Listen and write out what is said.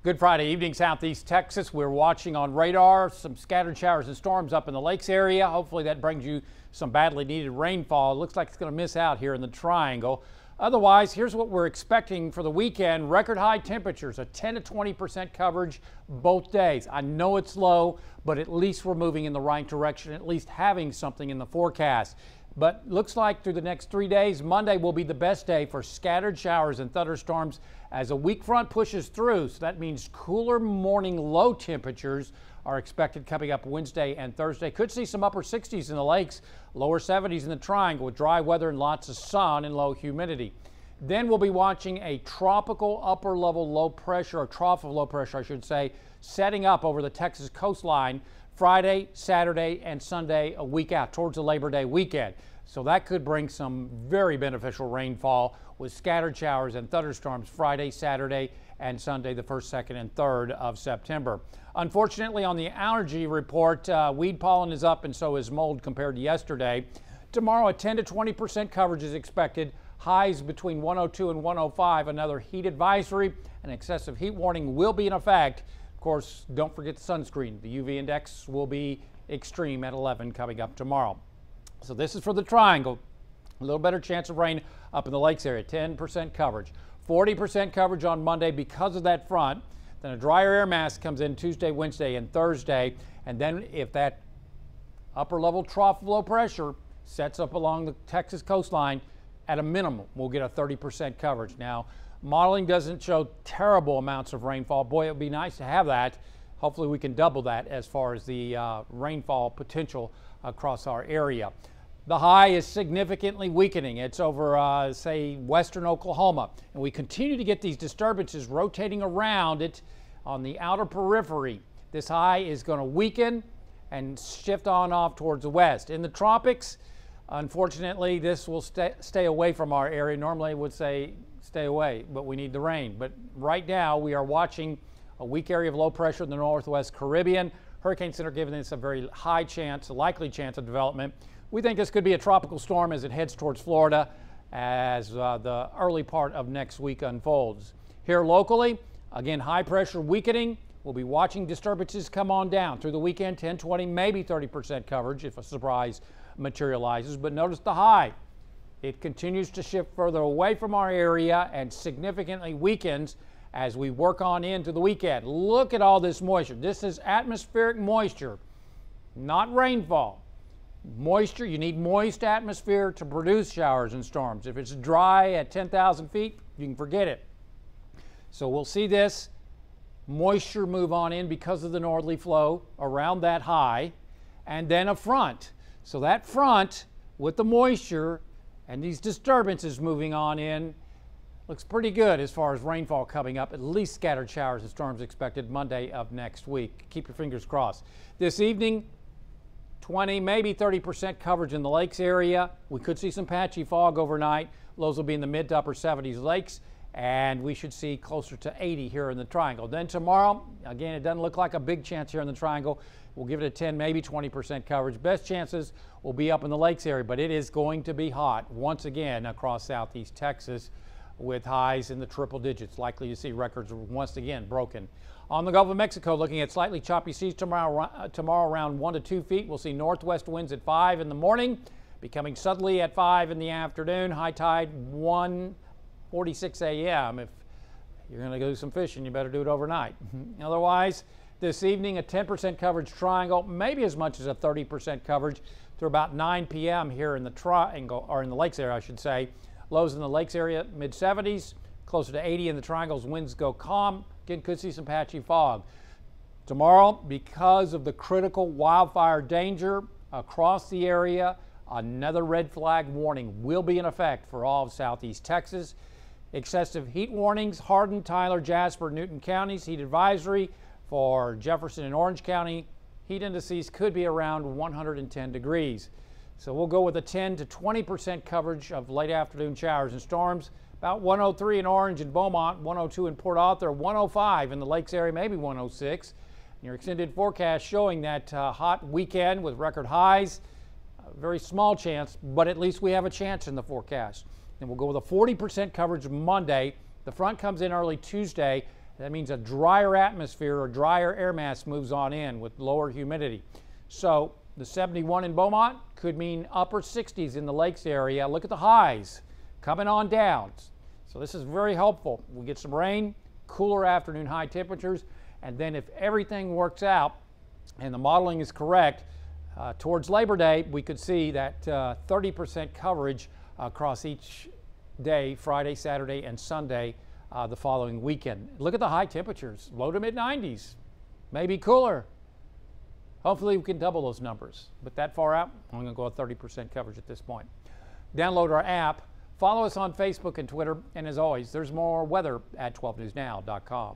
Good Friday evening, Southeast Texas. We're watching on radar some scattered showers and storms up in the lakes area. Hopefully that brings you some badly needed rainfall. It looks like it's going to miss out here in the triangle. Otherwise, here's what we're expecting for the weekend. Record high temperatures, a 10 to 20% coverage both days. I know it's low, but at least we're moving in the right direction, at least having something in the forecast. But looks like through the next 3 days, Monday will be the best day for scattered showers and thunderstorms as a weak front pushes through. So that means cooler morning low temperatures are expected coming up Wednesday and Thursday. Could see some upper 60s in the lakes, lower 70s in the triangle with dry weather and lots of sun and low humidity. Then we'll be watching a tropical upper level low pressure, or trough of low pressure, I should say, setting up over the Texas coastline Friday, Saturday, and Sunday a week out towards the Labor Day weekend. So that could bring some very beneficial rainfall with scattered showers and thunderstorms Friday, Saturday, and Sunday, the 1st, 2nd, and 3rd of September. Unfortunately, on the allergy report, weed pollen is up and so is mold compared to yesterday. Tomorrow, a 10 to 20% coverage is expected. Highs between 102 and 105. Another heat advisory and excessive heat warning will be in effect. Of course, don't forget the sunscreen. The UV index will be extreme at 11 coming up tomorrow. So this is for the triangle. A little better chance of rain up in the lakes area, 10% coverage. 40% coverage on Monday because of that front. Then a drier air mass comes in Tuesday, Wednesday, and Thursday. And then if that upper level trough of low pressure sets up along the Texas coastline, at a minimum, we'll get a 30% coverage. Now, modeling doesn't show terrible amounts of rainfall. Boy, it would be nice to have that. Hopefully we can double that as far as the rainfall potential across our area. The high is significantly weakening. It's over, say, western Oklahoma. And we continue to get these disturbances rotating around it on the outer periphery. This high is going to weaken and shift on off towards the west. In the tropics, unfortunately, this will stay away from our area. Normally it would say stay away, but we need the rain. But right now we are watching a weak area of low pressure in the northwest Caribbean. Hurricane Center giving this a very high chance, a likely chance of development. We think this could be a tropical storm as it heads towards Florida as the early part of next week unfolds. Here locally, again, high pressure weakening. We'll be watching disturbances come on down through the weekend, 10, 20, maybe 30% coverage if a surprise materializes. But notice the high. It continues to shift further away from our area and significantly weakens as we work on into the weekend. Look at all this moisture. This is atmospheric moisture, not rainfall. Moisture, you need moist atmosphere to produce showers and storms. If it's dry at 10,000 feet, you can forget it. So we'll see this moisture move on in because of the northerly flow around that high, and then a front. So that front with the moisture and these disturbances moving on in looks pretty good as far as rainfall coming up, at least scattered showers and storms expected Monday of next week. Keep your fingers crossed. This evening, 20, maybe 30% coverage in the lakes area. We could see some patchy fog overnight. Lows will be in the mid to upper 70s lakes, and we should see closer to 80 here in the triangle. Then tomorrow, again, it doesn't look like a big chance here in the triangle. We'll give it a 10, maybe 20% coverage. Best chances will be up in the lakes area, but it is going to be hot once again across southeast Texas with highs in the triple digits. Likely to see records once again broken. On the Gulf of Mexico, looking at slightly choppy seas tomorrow around 1 to 2 feet. We'll see northwest winds at 5 in the morning, becoming southerly at 5 in the afternoon. High tide 1:46 a.m. If you're going to go do some fishing, you better do it overnight. Otherwise, this evening, a 10% coverage triangle, maybe as much as a 30% coverage through about 9 p.m. here in the triangle, or in the lakes area, I should say. Lows in the lakes area, mid 70s, closer to 80 in the triangles. Winds go calm. Again, could see some patchy fog. Tomorrow, because of the critical wildfire danger across the area, another red flag warning will be in effect for all of southeast Texas. Excessive heat warnings, Hardin, Tyler, Jasper, Newton counties. Heat advisory for Jefferson and Orange County. Heat indices could be around 110 degrees. So we'll go with a 10 to 20% coverage of late afternoon showers and storms. About 103 in Orange and Beaumont, 102 in Port Arthur, 105 in the lakes area, maybe 106. Your extended forecast showing that hot weekend with record highs. A very small chance, but at least we have a chance in the forecast. And we'll go with a 40% coverage Monday. The front comes in early Tuesday That means a drier atmosphere or drier air mass moves on in with lower humidity. So the 71 in Beaumont could mean upper 60s in the lakes area. Look at the highs coming on down. So this is very helpful. We get some rain, cooler afternoon high temperatures, and then if everything works out and the modeling is correct, towards Labor Day, we could see that 30% coverage across each day, Friday, Saturday, and Sunday the following weekend. Look at the high temperatures, low to mid 90s, maybe cooler. Hopefully we can double those numbers, but that far out, I'm going to go with 30% coverage at this point. Download our app, follow us on Facebook and Twitter, and as always, there's more weather at 12newsnow.com.